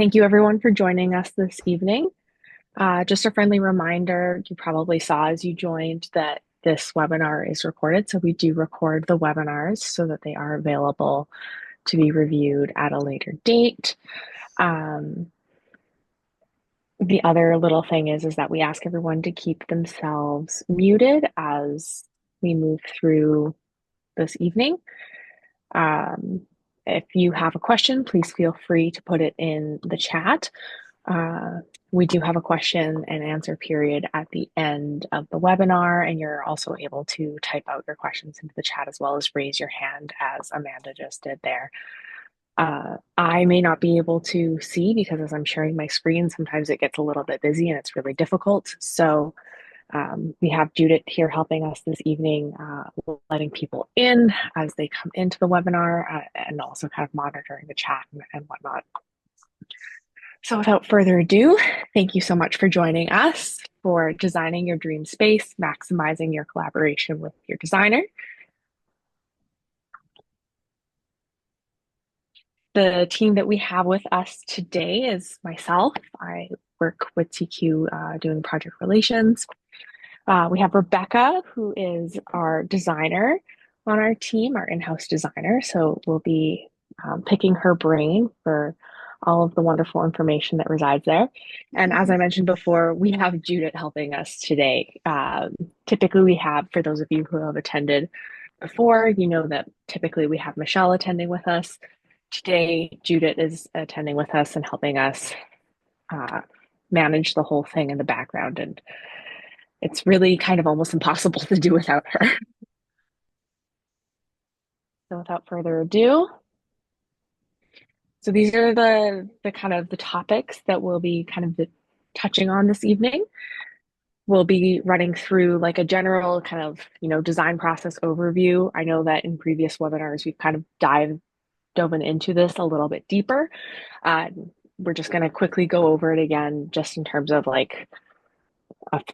Thank you everyone for joining us this evening. Just a friendly reminder, you probably saw as you joined that this webinar is recorded. So we do record the webinars so that they are available to be reviewed at a later date. The other little thing is that we ask everyone to keep themselves muted as we move through this evening. If you have a question, please feel free to put it in the chat. We do have a question and answer period at the end of the webinar, and you're also able to type out your questions into the chat as well as raise your hand as Amanda just did there. I may not be able to see because as I'm sharing my screen, sometimes it gets a little bit busy and it's really difficult. So we have Judith here helping us this evening, letting people in as they come into the webinar and also kind of monitoring the chat and whatnot. So without further ado, thank you so much for joining us for designing your dream space, maximizing your collaboration with your designer. The team that we have with us today is myself. I work with TQ doing project relations. We have Rebecca, who is our designer on our team, our in-house designer. So we'll be picking her brain for all of the wonderful information that resides there. And as I mentioned before, we have Judith helping us today. Typically we have, for those of you who have attended before, you know that typically we have Michelle attending with us. Today, Judith is attending with us and helping us manage the whole thing in the background. And it's really kind of almost impossible to do without her. So without further ado, so these are the kind of the topics that we'll be kind of touching on this evening. We'll be running through like a general kind of, design process overview. I know that in previous webinars, we've kind of dove into this a little bit deeper. We're just going to quickly go over it again, just in terms of like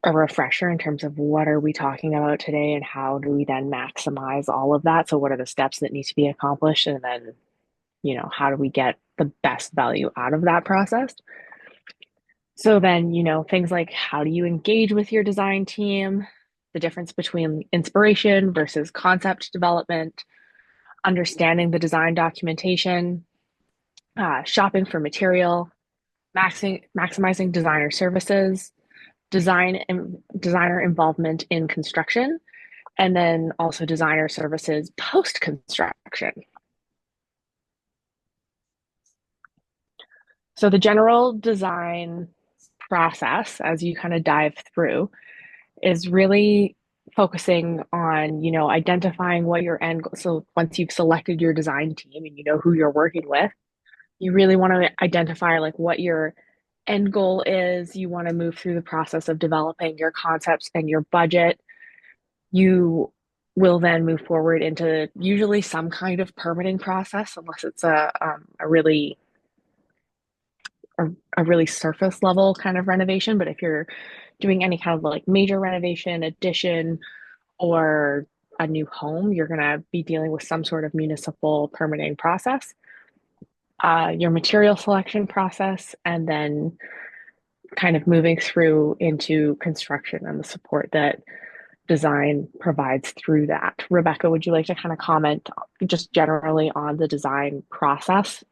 a refresher in terms of what are we talking about today and how do we then maximize all of that. So what are the steps that need to be accomplished? And then, how do we get the best value out of that process? So then, things like how do you engage with your design team, the difference between inspiration versus concept development, understanding the design documentation, shopping for material, maximizing designer services, designer involvement in construction, and then also designer services post construction. So the general design process, as you kind of dive through, is really focusing on, identifying what your end goal. So once you've selected your design team and you know who you're working with, you really want to identify like what your end goal is. You want to move through the process of developing your concepts and your budget. You will then move forward into usually some kind of permitting process, unless it's a really surface level kind of renovation. But if you're doing any kind of like major renovation, addition, or a new home, you're going to be dealing with some sort of municipal permitting process, your material selection process, and then kind of moving through into construction and the support that design provides through that. Rebecca, would you like to kind of comment just generally on the design process?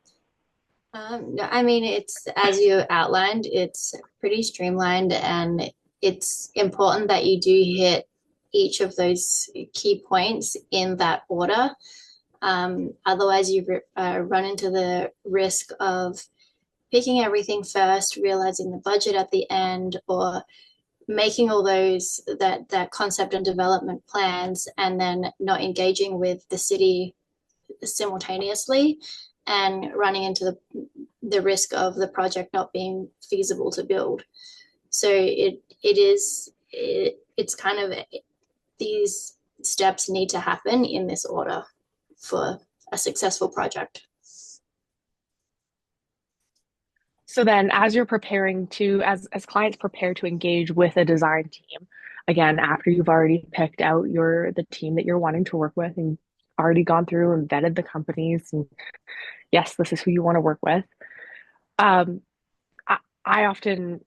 I mean, it's as you outlined, it's pretty streamlined, and it's important that you do hit each of those key points in that order. Otherwise, you run into the risk of picking everything first, realizing the budget at the end, or making all those that concept and development plans, and then not engaging with the city simultaneously, and running into the risk of the project not being feasible to build. So it's kind of, these steps need to happen in this order for a successful project. So then as you're preparing to, as clients prepare to engage with a design team, again, after you've already picked out the team that you're wanting to work with and already gone through and vetted the companies and yes, this is who you want to work with. Um, I often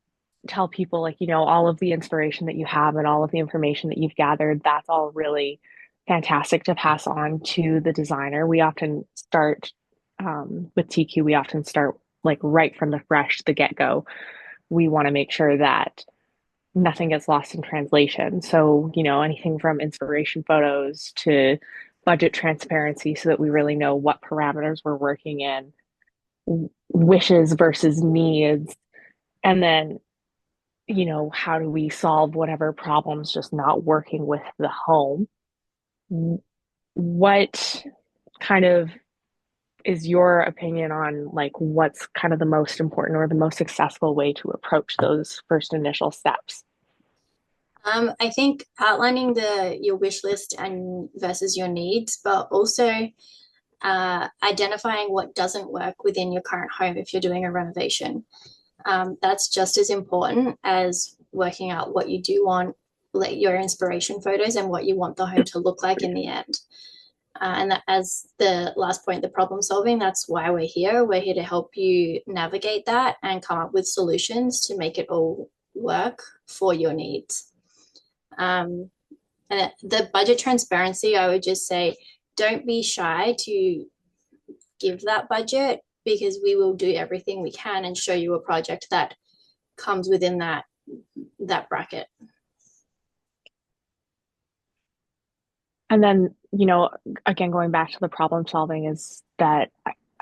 tell people, like, all of the inspiration that you have and all of the information that you've gathered, that's all really fantastic to pass on to the designer. We often start with TQ, we often start like right from the fresh, the get-go. We want to make sure that nothing gets lost in translation. So, anything from inspiration photos to budget transparency so that we really know what parameters we're working in, wishes versus needs, and then how do we solve whatever problems just not working with the home? What kind of is your opinion on like what's kind of the most important or the most successful way to approach those first initial steps? I think outlining the your wish list and versus your needs, but also identifying what doesn't work within your current home if you're doing a renovation. That's just as important as working out what you do want, like your inspiration photos and what you want the home to look like in the end. And that, as the last point, the problem solving, that's why we're here. We're here to help you navigate that and come up with solutions to make it all work for your needs. Um, and the budget transparency, I would just say, don't be shy to give that budget because we will do everything we can and show you a project that comes within that bracket. And then, again, going back to the problem solving is that,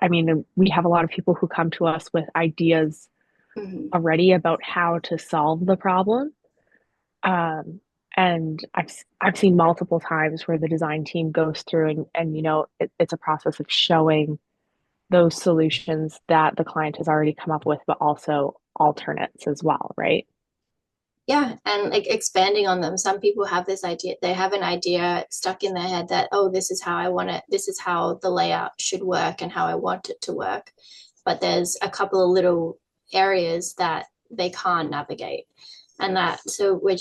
I mean, we have a lot of people who come to us with ideas Mm-hmm. already about how to solve the problem. Um, and I've seen multiple times where the design team goes through and it's a process of showing those solutions that the client has already come up with, but also alternates as well, right? Yeah, and like expanding on them. Some people have this idea, they have an idea stuck in their head that, oh, this is how I want it, this is how the layout should work and how I want it to work. But there's a couple of little areas that they can't navigate. And that, so we're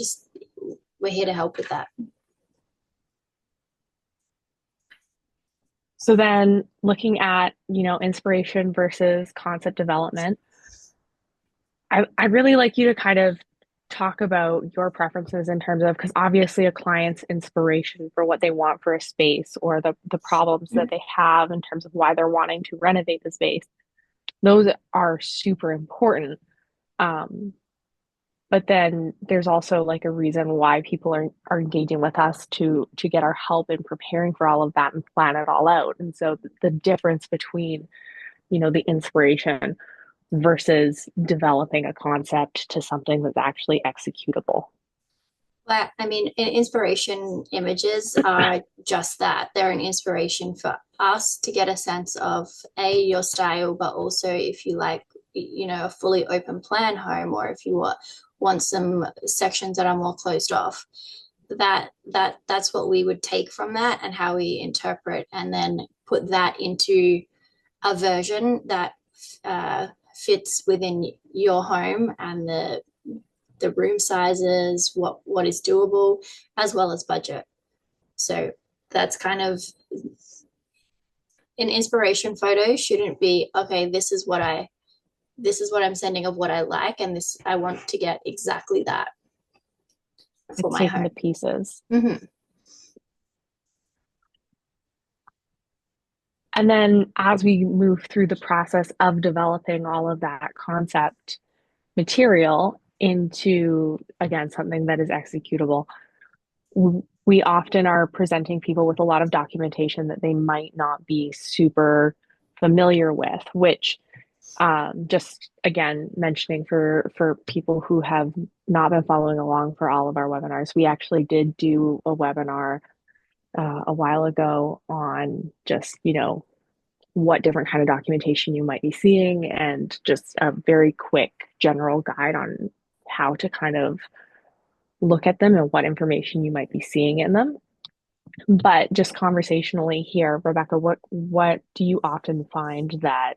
here to help with that. So then looking at, inspiration versus concept development, I really like you to kind of talk about your preferences in terms of, because obviously a client's inspiration for what they want for a space or the problems that they have in terms of why they're wanting to renovate the space, those are super important. Um, but then there's also like a reason why people are engaging with us to get our help in preparing for all of that and plan it all out. And so the difference between, the inspiration versus developing a concept to something that's actually executable. But I mean, inspiration images are just that. They're an inspiration for us to get a sense of a your style, but also if you like, a fully open plan home, or if you want some sections that are more closed off. That's what we would take from that and how we interpret, and then put that into a version that fits within your home and the room sizes, what is doable, as well as budget. So that's kind of an inspiration photo shouldn't be okay, this is what I'm sending of what I like, and this I want to get exactly that for It's my taking the home. pieces. Mm-hmm. And then as we move through the process of developing all of that concept material into, again, something that is executable, we often are presenting people with a lot of documentation that they might not be super familiar with, which just again mentioning for people who have not been following along for all of our webinars, we actually did do a webinar a while ago on just what different kind of documentation you might be seeing and just a very quick general guide on how to kind of look at them and what information you might be seeing in them. But just conversationally here, Rebecca, what do you often find that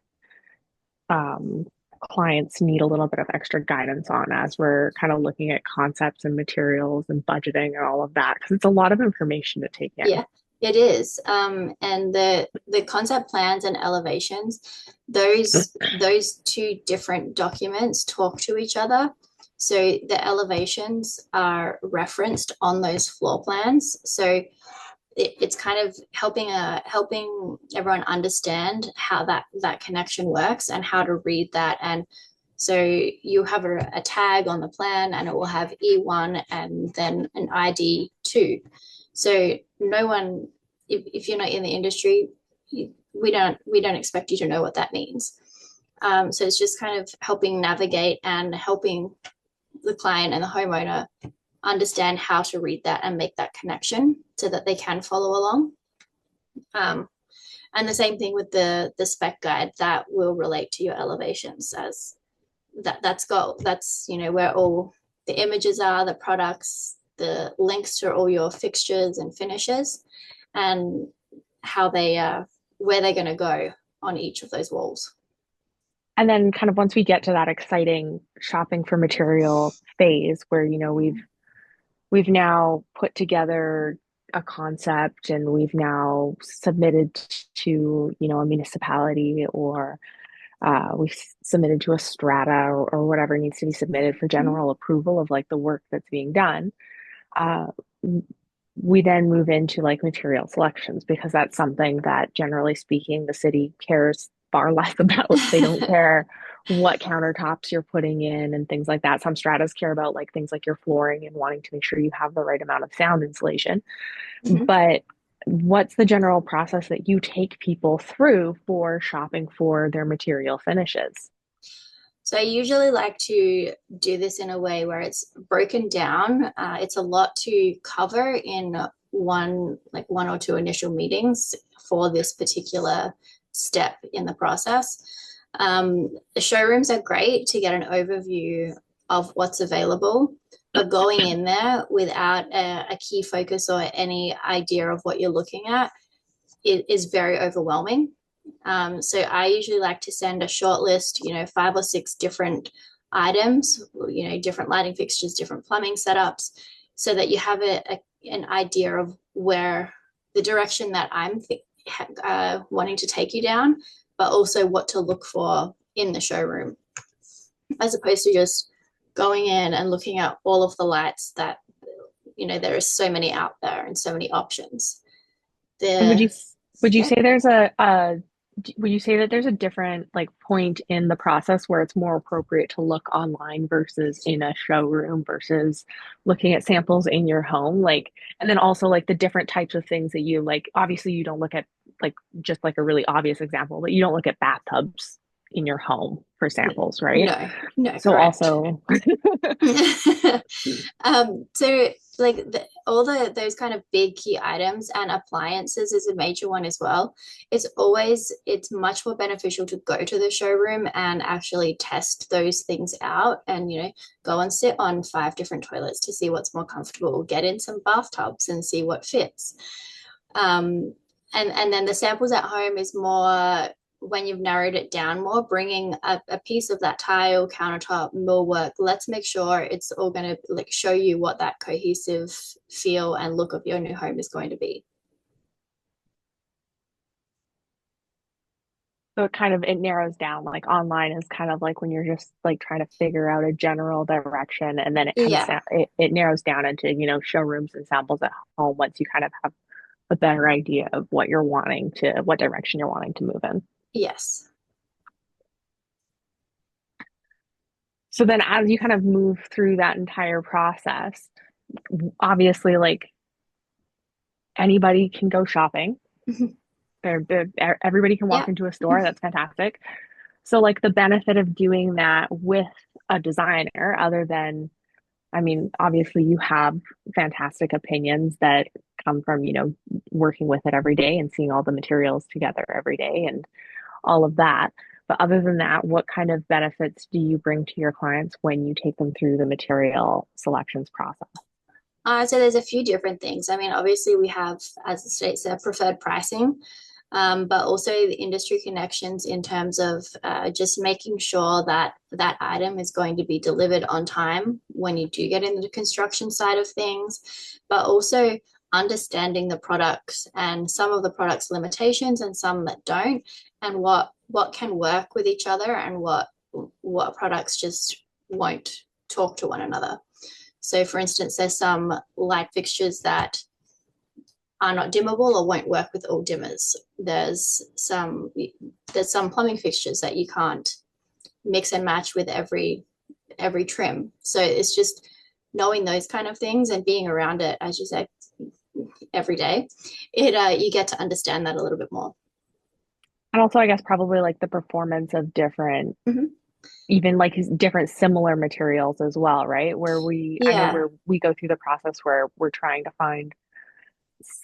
um, clients need a little bit of extra guidance on as we're kind of looking at concepts and materials and budgeting and all of that? Because it's a lot of information to take Yeah. in. It is. And the concept plans and elevations, those two different documents talk to each other. So the elevations are referenced on those floor plans. So it's kind of helping everyone understand how that connection works and how to read that. And so you have a tag on the plan, and it will have E1 and then an ID2. So no one, if you're not in the industry, we don't expect you to know what that means. So it's just kind of helping navigate and helping the client and the homeowner understand how to read that and make that connection so that they can follow along. Um, and the same thing with the spec guide that will relate to your elevations, as that's where all the images are, the products, the links to all your fixtures and finishes, and how they where they're going to go on each of those walls. And then kind of once we get to that exciting shopping for material phase where, we've now put together a concept and we've now submitted to, a municipality, or we've submitted to a strata, or whatever needs to be submitted for general approval of like the work that's being done. Uh, we then move into like material selections, because that's something that generally speaking the city cares far less about. They don't care what countertops you're putting in and things like that. Some stratas care about like things like your flooring and wanting to make sure you have the right amount of sound insulation. Mm-hmm. But what's the general process that you take people through for shopping for their material finishes? So I usually like to do this in a way where it's broken down. It's a lot to cover in one or two initial meetings for this particular step in the process. The showrooms are great to get an overview of what's available, but going in there without a key focus or any idea of what you're looking at, it is very overwhelming. So I usually like to send a short list, 5 or 6 different items, different lighting fixtures, different plumbing setups, so that you have an idea of where the direction that I'm wanting to take you down, but also what to look for in the showroom, as opposed to just going in and looking at all of the lights that, there are so many out there and so many options. And The would you Yeah. say that there's a different like point in the process where it's more appropriate to look online versus in a showroom versus looking at samples in your home? Like, and then also like the different types of things that you like. Obviously, you don't look at like just like a really obvious example, but you don't look at bathtubs in your home for samples, right? No, no, So correct. also, So like all those kind of big key items, and appliances is a major one as well. It's much more beneficial to go to the showroom and actually test those things out, and go and sit on 5 different toilets to see what's more comfortable, get in some bathtubs and see what fits. Um and and then the samples at home is more when you've narrowed it down more, bringing a piece of that tile, countertop, millwork. Let's make sure it's all going to like show you what that cohesive feel and look of your new home is going to be. so it narrows down. Like online is kind of like when you're just like trying to figure out a general direction, and then it comes Yeah, down, it narrows down into, showrooms and samples at home once you kind of have a better idea of what direction you're wanting to move in. yes. So then as you kind of move through that entire process, obviously like anybody can go shopping. Everybody can walk Yeah. into a store. That's fantastic. So like the benefit of doing that with a designer, other than, I mean, obviously you have fantastic opinions that come from, working with it every day and seeing all the materials together every day and all of that. But other than that, what kind of benefits do you bring to your clients when you take them through the material selections process? So there's a few different things. I mean, obviously we have, as the state said, preferred pricing, but also the industry connections in terms of just making sure that that item is going to be delivered on time when you do get into the construction side of things, but also understanding the products and some of the products limitations and some that don't, and what can work with each other and what products just won't talk to one another. So for instance, there's some light fixtures that are not dimmable or won't work with all dimmers. There's some plumbing fixtures that you can't mix and match with every trim. So it's just knowing those kind of things and being around it, as you say, every day. You get to understand that a little bit more. And also, I guess probably like the performance of different, Mm-hmm. even like different similar materials as well, right? Where I know Yeah. where we go through the process where we're trying to find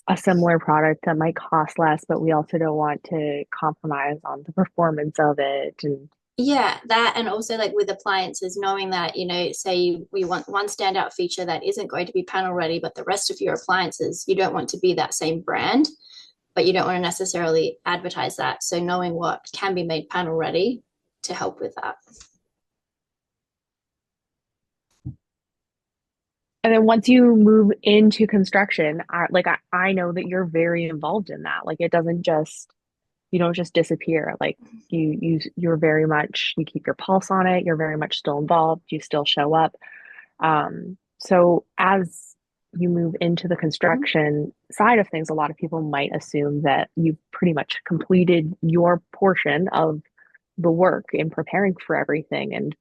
a similar product that might cost less, but we also don't want to compromise on the performance of it. And Yeah, that, and also like with appliances, knowing that, say we want one standout feature that isn't going to be panel ready, but the rest of your appliances, you don't want to be that same brand, but you don't want to necessarily advertise that. So knowing what can be made panel ready to help with that. then once you move into construction, I know that you're very involved in that. Like it doesn't just you don't just disappear. Like you're very much you keep your pulse on it. You're very much still involved. You still show up. So as you move into the Mhm. construction side of things, a lot of people might assume that you've pretty much completed your portion of the work in preparing for everything and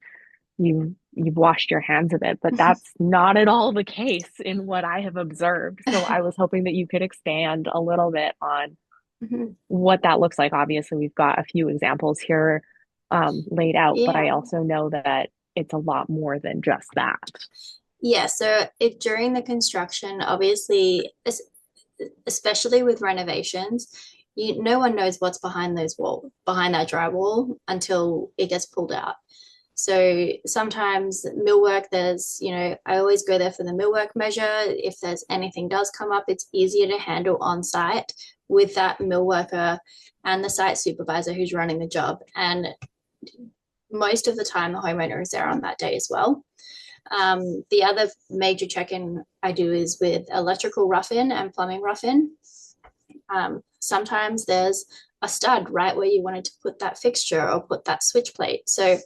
you've washed your hands of it, but that's not at all the case in what I have observed. So I was hoping that you could expand a little bit on what that looks like. Obviously, we've got a few examples here laid out, but I Yeah. also know that it's a lot more than just that. Yeah, so during the construction, obviously, especially with renovations, no one knows what's behind that drywall until it gets pulled out. So sometimes millwork, I always go there for the millwork measure. If there's anything does come up, it's easier to handle on site with that millworker and the site supervisor who's running the job. And most of the time, the homeowner is there on that day as well. The other major check-in I do is with electrical rough-in and plumbing rough-in. Sometimes there's a stud right where you wanted to put that fixture or put that switch plate. So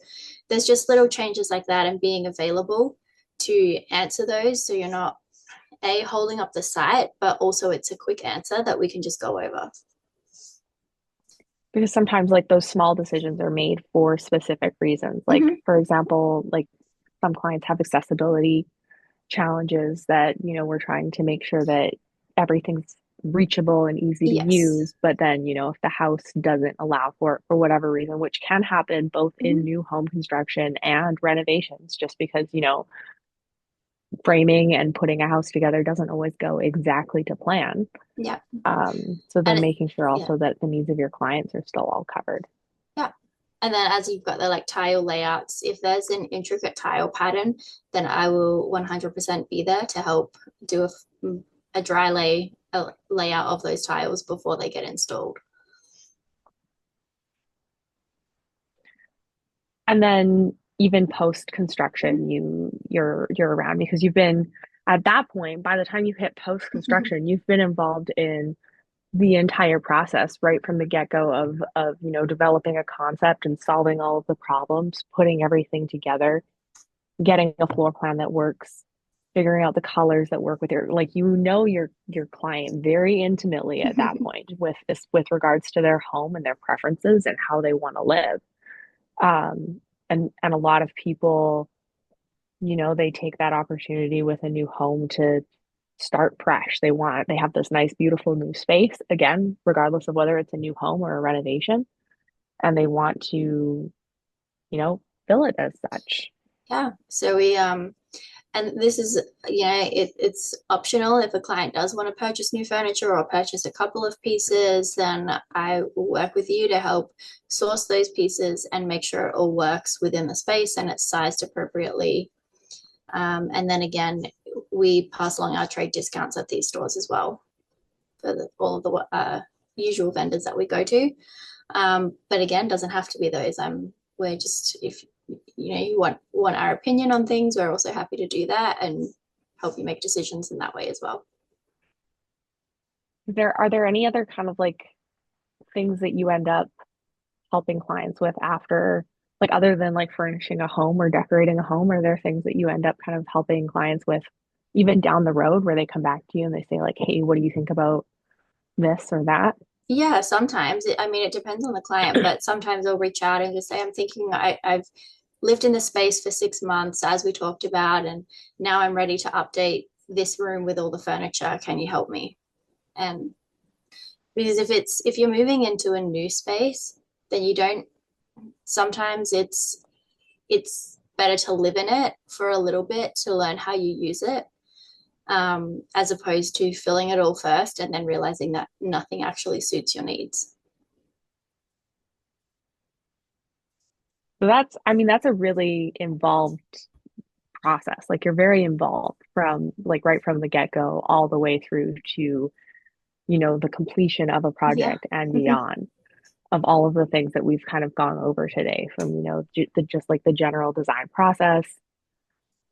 there's just little changes like that and being available to answer those. So you're not holding up the site, but also it's a quick answer that we can just go over. Because sometimes like those small decisions are made for specific reasons. Like Mm-hmm. for example, like some clients have accessibility challenges that, we're trying to make sure that everything's reachable and easy to Yes. use. But then, if the house doesn't allow for it for whatever reason, which can happen both in Mm-hmm. new home construction and renovations, just because, framing and putting a house together doesn't always go exactly to plan. Yeah. So then And making sure yeah. also that the needs of your clients are still all covered. Yeah. And then as you've got the like tile layouts, if there's an intricate tile pattern, then I will 100% be there to help do a a layout of those tiles before they get installed. And then even post Mhm. construction, you're around because you've been at that point, by the time you hit post construction, you've been involved in the entire process right from the get-go of developing a concept and solving all of the problems, putting everything together, getting a floor plan that works, figuring out the colors that work with your client very intimately at that point with regards to their home and their preferences and how they want to live. And a lot of people, they take that opportunity with a new home to start fresh. They have this nice, beautiful new space, again, regardless of whether it's a new home or a renovation, and they want to, fill it as such. Yeah. So and this is, it's optional. If a client does want to purchase new furniture or purchase a couple of pieces, then I will work with you to help source those pieces and make sure it all works within the space and it's sized appropriately. And then again, we pass along our trade discounts at these stores as well for all of the usual vendors that we go to. But again, doesn't have to be those. We're just, if you want our opinion on things, we're also happy to do that and help you make decisions in that way as well. Are there any other kind of like things that you end up helping clients with after, like other than like furnishing a home or decorating a home, are there things that you end up kind of helping clients with even down the road where they come back to you and they say like, hey, what do you think about this or that? Yeah, sometimes. I mean, it depends on the client, but sometimes they'll reach out and just say, I'm thinking I've lived in the space for 6 months, as we talked about, and now I'm ready to update this room with all the furniture. Can you help me? And because if you're moving into a new space, then you don't, sometimes it's better to live in it for a little bit to learn how you use it, as opposed to filling it all first and then realizing that nothing actually suits your needs. So that's, I mean, that's a really involved process. Like you're very involved from like right from the get-go all the way through to, the completion of a Yeah. project and beyond of all of the things that we've kind of gone over today from, just like the general design process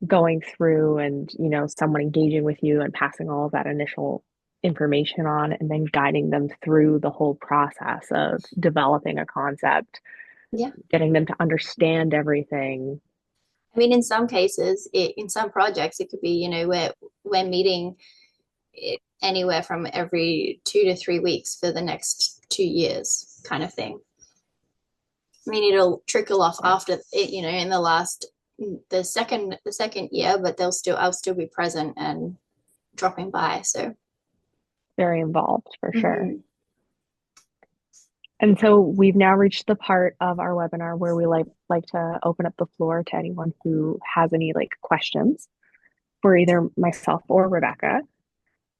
going through and, someone engaging with you and passing all of that initial information on and then guiding them through the whole process of developing a concept, Yeah. getting them to understand everything. I mean, in some cases, in some projects, it could be, where we're meeting anywhere from every 2 to 3 weeks for the next 2 years, kind of thing. I mean, it'll trickle off Yeah, after it, in the second year, but I'll still be present and dropping by. So, very involved for sure. mhm. And so we've now reached the part of our webinar where we like to open up the floor to anyone who has any like questions for either myself or Rebecca.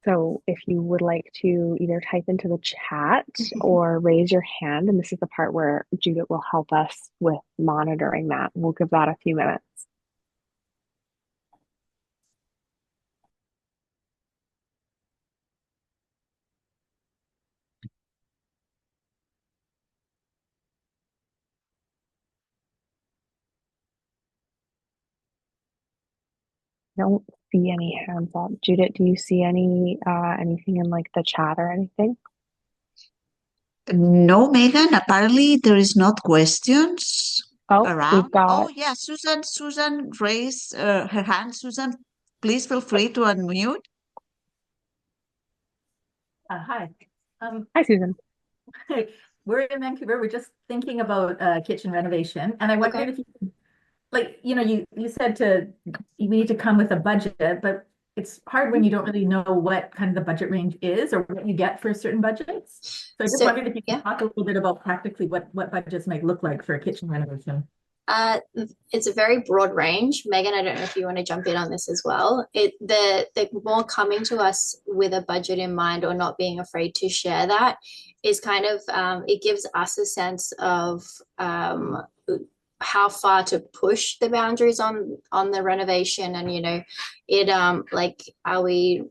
So if you would like to either type into the chat or raise your hand, and this is the part where Judith will help us with monitoring that. We'll give that a few minutes. I don't see any hands up. Judith, do you see anything in like the chat or anything? No, Megan, apparently there is not questions Oh, we've around. Oh, got yeah, Susan raised her hand. Susan, please feel free to unmute. Hi. Um, hi, Susan. we're in Vancouver. We're just thinking about kitchen renovation, and I Okay. wondered if you could, like, you said you need to come with a budget, but it's hard when you don't really know what kind of the budget range is or what you get for certain budgets. So I just So, wondered if you could yeah. talk a little bit about practically what budgets might look like for a kitchen renovation. Uh, it's a very broad range. Megan, I don't know if you want to jump in on this as well. The more coming to us with a budget in mind or not being afraid to share that is kind of, it gives us a sense of how far to push the boundaries on the renovation, and it like, are we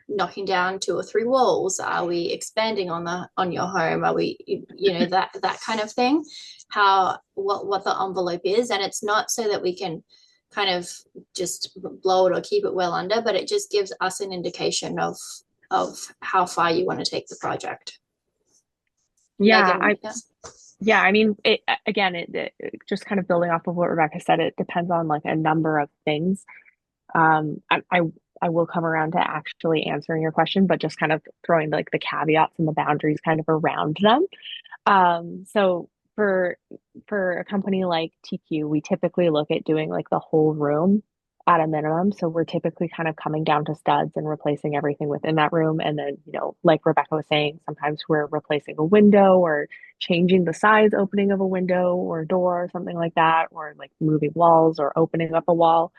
knocking down 2 or 3 walls? Are we expanding on your home? Are we, that kind of thing? How what the envelope is, and it's not so that we can kind of just blow it or keep it well under, but it just gives us an indication of how far you want to take the project. Yeah, Megan, yeah. yeah, I mean, again, just kind of building off of what Rebecca said, it depends on like a number of things. I will come around to actually answering your question, but just kind of throwing like the caveats and the boundaries kind of around them. So for a company like TQ, we typically look at doing like the whole room at a minimum. So we're typically kind of coming down to studs and replacing everything within that room. And then, like Rebecca was saying, sometimes we're replacing a window or changing the size opening of a window or a door or something like that, or like moving walls or opening up a wall.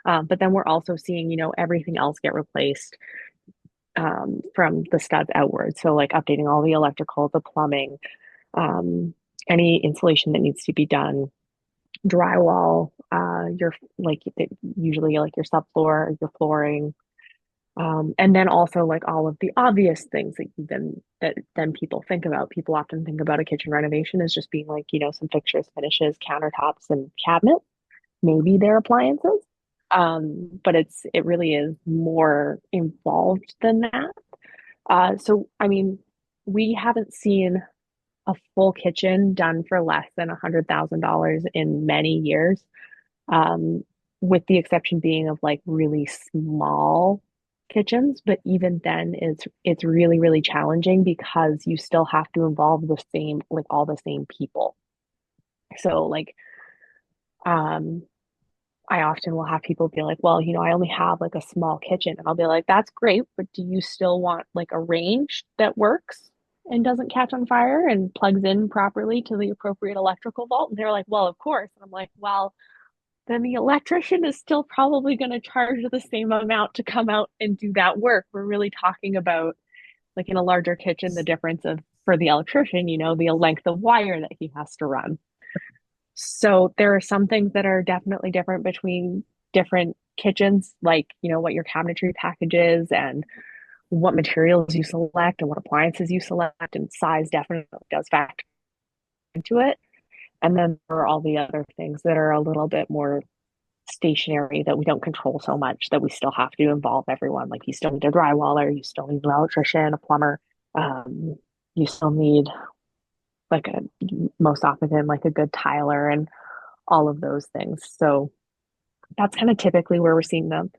But then we're also seeing, everything else get replaced from the studs outward. So like updating all the electrical, the plumbing, um, any insulation that needs to be done, drywall, your like usually like your subfloor, your flooring, and then also like all of the obvious things that then people think about. People often think about a kitchen renovation as just being like some fixtures, finishes, countertops, and cabinets, maybe their appliances. But it really is more involved than that. So I mean, we haven't seen a full kitchen done for less than $100,000 in many years, um, with the exception being of like really small kitchens. But even then, it's really, really challenging because you still have to involve the same, like all the same people. So like, um, I often will have people be like, well, I only have like a small kitchen. And I'll be like, that's great, but do you still want like a range that works and doesn't catch on fire and plugs in properly to the appropriate electrical vault? And they're like, well, of course. And I'm like, well, then the electrician is still probably going to charge the same amount to come out and do that work. We're really talking about, like in a larger kitchen, the difference of for the electrician, the length of wire that he has to run. So there are some things that are definitely different between different kitchens, like, what your cabinetry package is and what materials you select and what appliances you select, and size definitely does factor into it. And then there are all the other things that are a little bit more stationary that we don't control so much that we still have to involve everyone. Like you still need a drywaller, you still need an electrician, a plumber, you still need like most often like a good tiler and all of those things. So that's kind of typically where we're seeing them.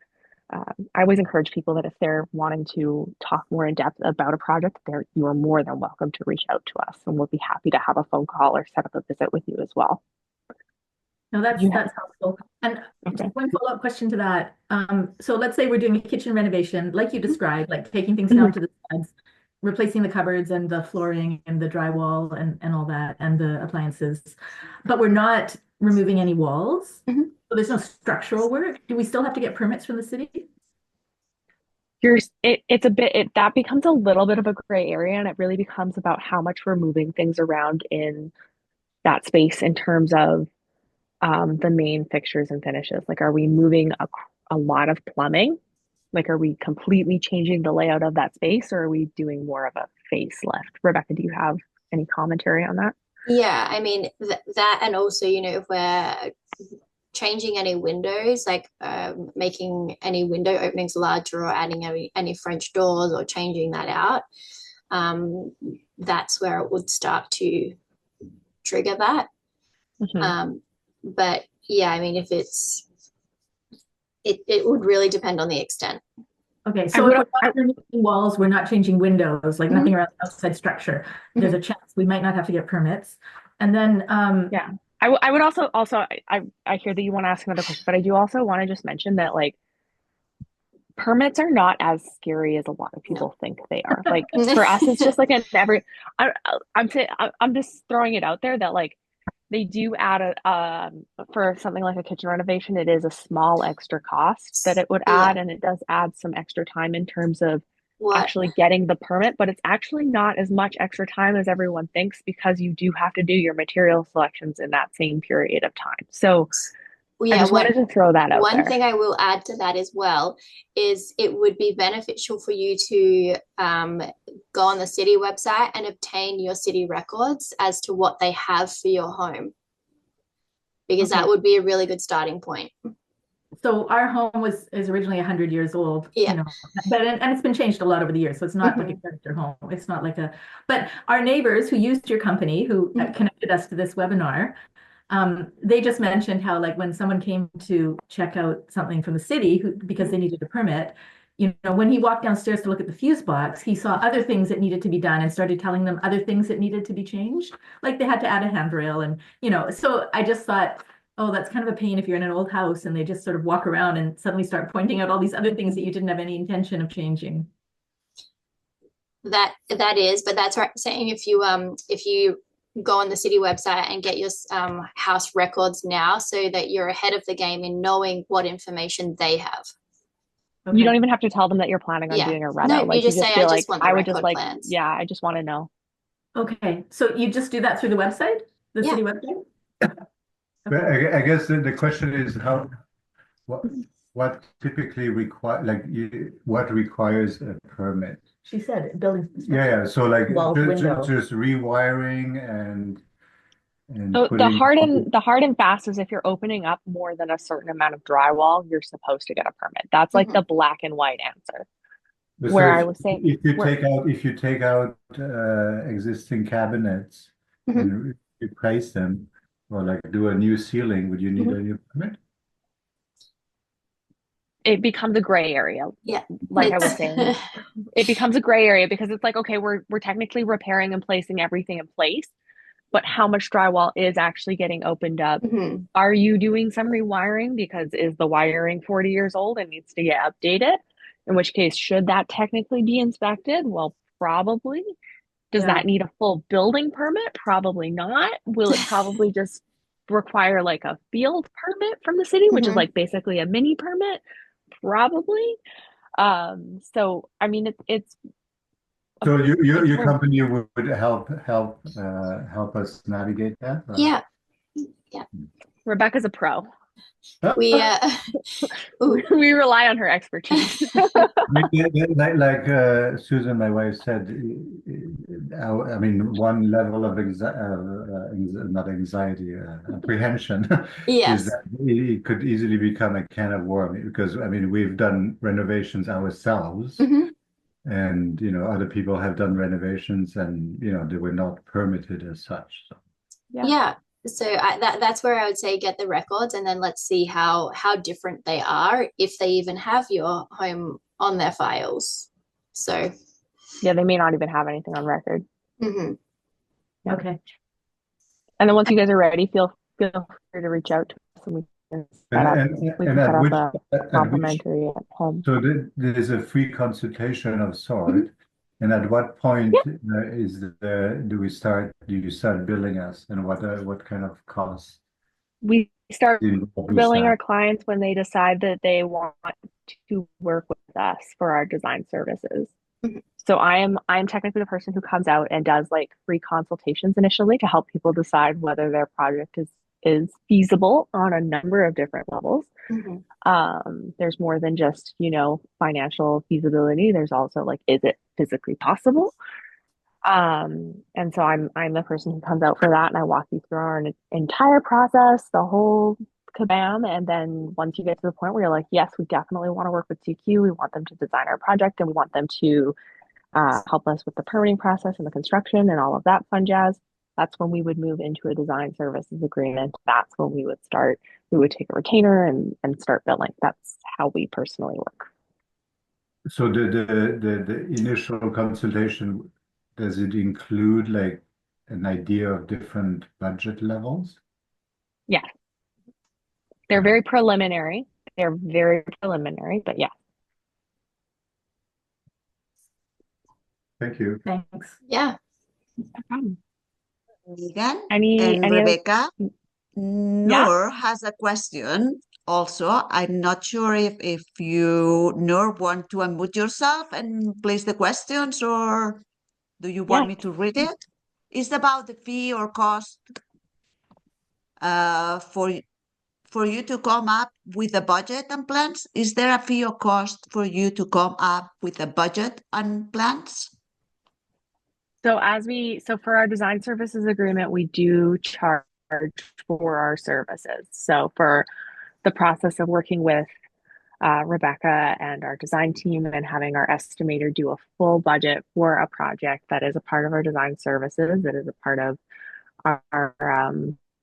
I always encourage people that if they're wanting to talk more in depth about a project, you are more than welcome to reach out to us, and we'll be happy to have a phone call or set up a visit with you as well. No, that's helpful. And Okay. one follow-up question to that. So let's say we're doing a kitchen renovation, like you described, like taking things down to the studs, replacing the cupboards and the flooring and the drywall and all that, and the appliances, but we're not removing any walls. So there's no structural work. Do we still have to get permits from the city? That becomes a little bit of a gray area, and it really becomes about how much we're moving things around in that space in terms of the main fixtures and finishes. Like, are we moving a lot of plumbing? Like, are we completely changing the layout of that space, or are we doing more of a facelift? Rebecca, do you have any commentary on that? Yeah, I mean that, and also, if we're changing any windows, like making any window openings larger or adding any French doors or changing that out, that's where it would start to trigger that. But yeah, I mean, if it would really depend on the extent. Okay, so if we're not removing walls, we're not changing windows, like nothing around the outside structure. There's a chance we might not have to get permits. And then yeah. I would also I hear that you want to ask another question, but I do also want to just mention that like permits are not as scary as a lot of people think they are. Like for us, it's just like I'm just throwing it out there that like they do add for something like a kitchen renovation, it is a small extra cost that it would add, and it does add some extra time in terms of actually getting the permit, but it's actually not as much extra time as everyone thinks because you do have to do your material selections in that same period of time. So I just wanted to throw that out there. One thing I will add to that as well is it would be beneficial for you to go on the city website and obtain your city records as to what they have for your home, because that would be a really good starting point. So our home is originally 100 years old, yeah. But and it's been changed a lot over the years. So it's not like a character home. It's not like but our neighbors who used your company, who connected us to this webinar, they just mentioned how like when someone came to check out something from the city because they needed a permit, when he walked downstairs to look at the fuse box, he saw other things that needed to be done and started telling them other things that needed to be changed. Like they had to add a handrail and, so I just thought, oh, that's kind of a pain if you're in an old house and they just sort of walk around and suddenly start pointing out all these other things that you didn't have any intention of changing. That is, but that's right. Saying if you go on the city website and get your house records now, so that you're ahead of the game in knowing what information they have. You don't even have to tell them that you're planning on doing a reno. No, like you just say, I just want the record plans. Yeah, I just want to know. Okay, so you just do that through the website, the city website? But I guess the question is what typically what requires a permit? She said building. Yeah. So like walls, just rewiring and so the hard and fast is if you're opening up more than a certain amount of drywall, you're supposed to get a permit. That's like the black and white answer. So where I was saying, if you where, take out existing cabinets Mhm. and replace them, or like do a new ceiling, would you need Mhm. a new permit? it becomes a gray area. Yeah. Like I was It's saying, it becomes a gray area because it's like, okay, we're technically repairing and placing everything in place, but how much drywall is actually getting opened up? Mhm. Are you doing some rewiring because is the wiring 40 years old and needs to get updated? In which case, should that technically be inspected? Well, probably. Does Yeah. that need a full building permit? Probably not. Will it probably just require like a field permit from the city, which is Mhm. like basically a mini permit? Probably. So I mean it's So your we're company would help us navigate that? Or- Yeah. Rebecca's a pro. We ooh. We rely on her expertise. Like Susan, my wife said, I mean, one level of not anxiety, apprehension is Yes. that it could easily become a can of worms because I mean we've done renovations ourselves, Mhm. and other people have done renovations, and they were not permitted as such. So. Yeah. So that's where I would say get the records and then let's see how different they are if they even have your home on their files. So Yeah, they may not even have anything on record. mhm. Yeah. Okay. And then once you guys are ready, feel free to reach out to us and we can set At up which a at which complimentary at home. so there's a free consultation of sort, Mhm. and at what Yeah. point do you start billing us, and what kind of costs We start involved with billing that? our clients when they decide that they want to work with us for our design services. Mhm. So I am technically the person who comes out and does like free consultations initially to help people decide whether their project is feasible on a number of different levels. Mhm. There's more than just, financial feasibility. There's also like, is it physically possible? And so I'm the person who comes out for that, and I walk you through our entire process, the whole kabam. And then once you get to the point where you're like, yes, we definitely want to work with CQ, we want them to design our project, and we want them to help us with the permitting process and the construction and all of that fun jazz. That's when we would move into a design services agreement. That's when we would start. We would take a retainer and start billing. That's how we personally work. So the initial consultation, does it include like an idea of different budget levels? Yeah, they're very preliminary. They're very preliminary, but yeah. Thank you. Thanks. Yeah. No problem. Megan Any and other? Rebecca, Yeah. Noor has a question also. I'm not sure if you, Noor, want to unmute yourself and place the questions, or do you want Yeah. me to read it? It's about the fee or cost for you to come up with a budget and plans. Is there a fee or cost for you to come up with a budget and plans? So for our design services agreement, we do charge for our services. So for the process of working with Rebecca and our design team and having our estimator do a full budget for a project that is a part of our design services, that is a part of our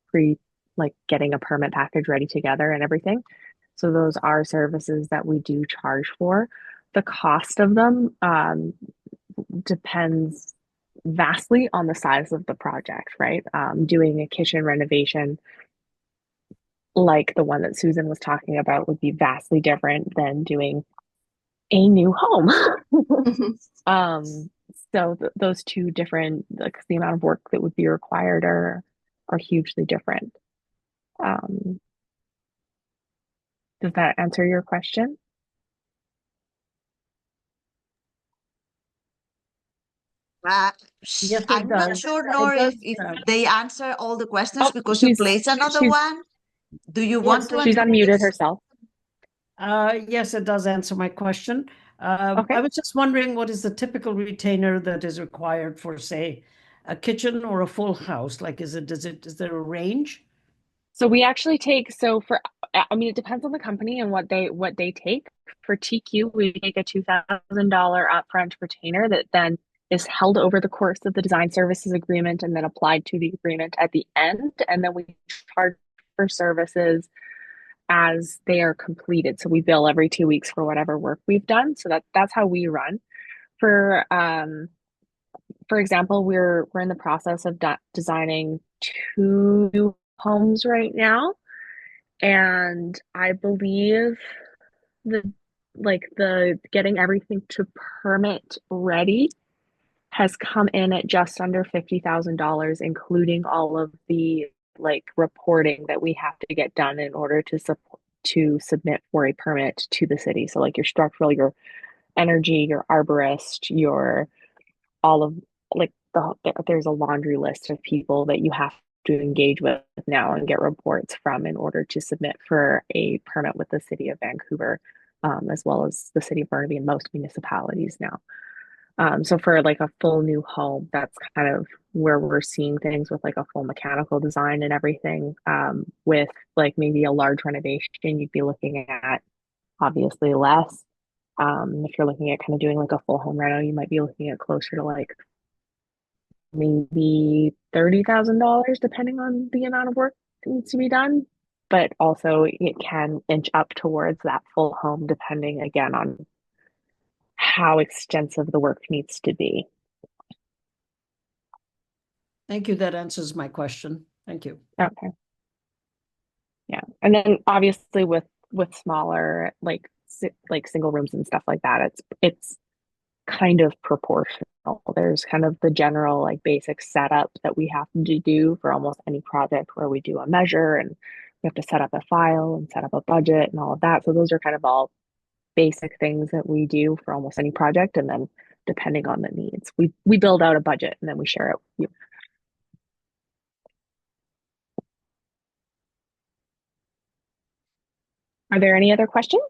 pre like getting a permit package ready together and everything. So those are services that we do charge for. The cost of them depends vastly on the size of the project, right? Doing a kitchen renovation like the one that Susan was talking about would be vastly different than doing a new home. Mhm. So those two different, like the amount of work that would be required are hugely different. Does that answer your question? Yes, it I'm not does. sure, It Nor, does. if they answer all the questions Oh, because you placed another she's one. Do you Yes, want to she's unmute unmuted yourself? herself. Yes, it does answer my question. Okay. I was just wondering, what is the typical retainer that is required for, say, a kitchen or a full house? Like, is there a range? So we actually take, so for I mean, it depends on the company and what they take. For TQ, we take a $2,000 upfront retainer that then is held over the course of the design services agreement and then applied to the agreement at the end. And then we charge for services as they are completed. So we bill every 2 weeks for whatever work we've done. So that's how we run. For example, we're in the process of designing 2 homes right now, and I believe the the getting everything to permit ready has come in at just under $50,000, including all of the like reporting that we have to get done in order to submit for a permit to the city. So like your structural, your energy, your arborist, your all of like there's a laundry list of people that you have to engage with now and get reports from in order to submit for a permit with the city of Vancouver, as well as the city of Burnaby and most municipalities now. So for like a full new home, that's kind of where we're seeing things with like a full mechanical design and everything. With like maybe a large renovation, you'd be looking at obviously less. If you're looking at kind of doing like a full home reno, you might be looking at closer to like maybe $30,000, depending on the amount of work that needs to be done. But also, it can inch up towards that full home, depending again on how extensive the work needs to be. Thank you. That answers my question. Thank you. Okay. Yeah, and then obviously with smaller like single rooms and stuff like that, it's kind of proportional. There's kind of the general like basic setup that we have to do for almost any project where we do a measure and we have to set up a file and set up a budget and all of that. So those are kind of all basic things that we do for almost any project. And then depending on the needs, we build out a budget and then we share it with you. Are there any other questions?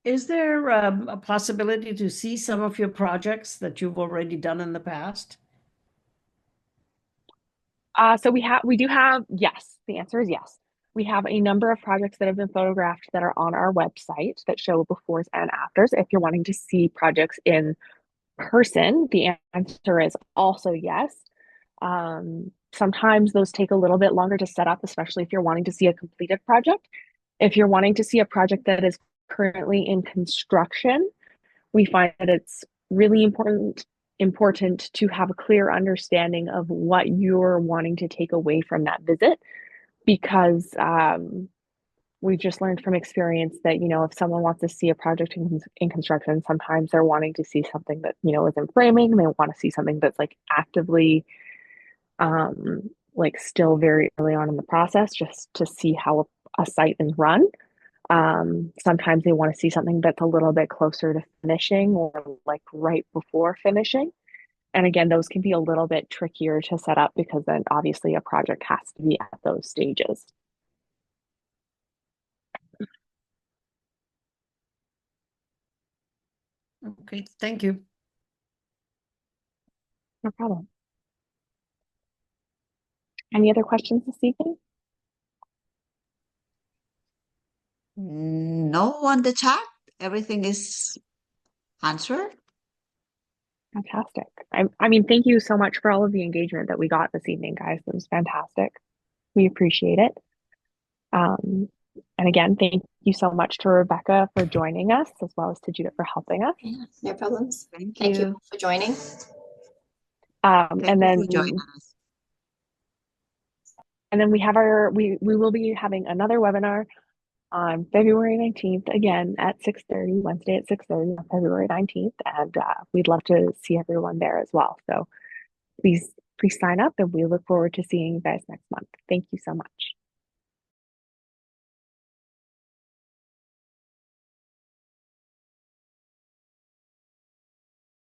Is there a possibility to see some of your projects that you've already done in the past? So we do have, yes, the answer is yes. We have a number of projects that have been photographed that are on our website that show befores and afters. If you're wanting to see projects in person, the answer is also yes. Sometimes those take a little bit longer to set up, especially if you're wanting to see a completed project. If you're wanting to see a project that is currently in construction, we find that it's really important to have a clear understanding of what you're wanting to take away from that visit, because we've just learned from experience that if someone wants to see a project in construction, sometimes they're wanting to see something that is in framing. They want to see something that's like actively like still very early on in the process, just to see how a site is run. Sometimes they want to see something that's a little bit closer to finishing or like right before finishing. And again, those can be a little bit trickier to set up because then obviously a project has to be at those stages. Okay, thank you. No problem. Any other questions this evening? No on the chat. Everything is answered. Fantastic. I mean, thank you so much for all of the engagement that we got this evening, guys. It was fantastic. We appreciate it. And again, thank you so much to Rebecca for joining us, as well as to Judith for helping us. Yeah, no problems. Thank Thank you. you for joining. Thank And you then for joining us. we will be having another webinar on February 19th, again at 6:30, Wednesday at 6:30 on February 19th. And we'd love to see everyone there as well. So please sign up, and we look forward to seeing you guys next month. Thank you so much.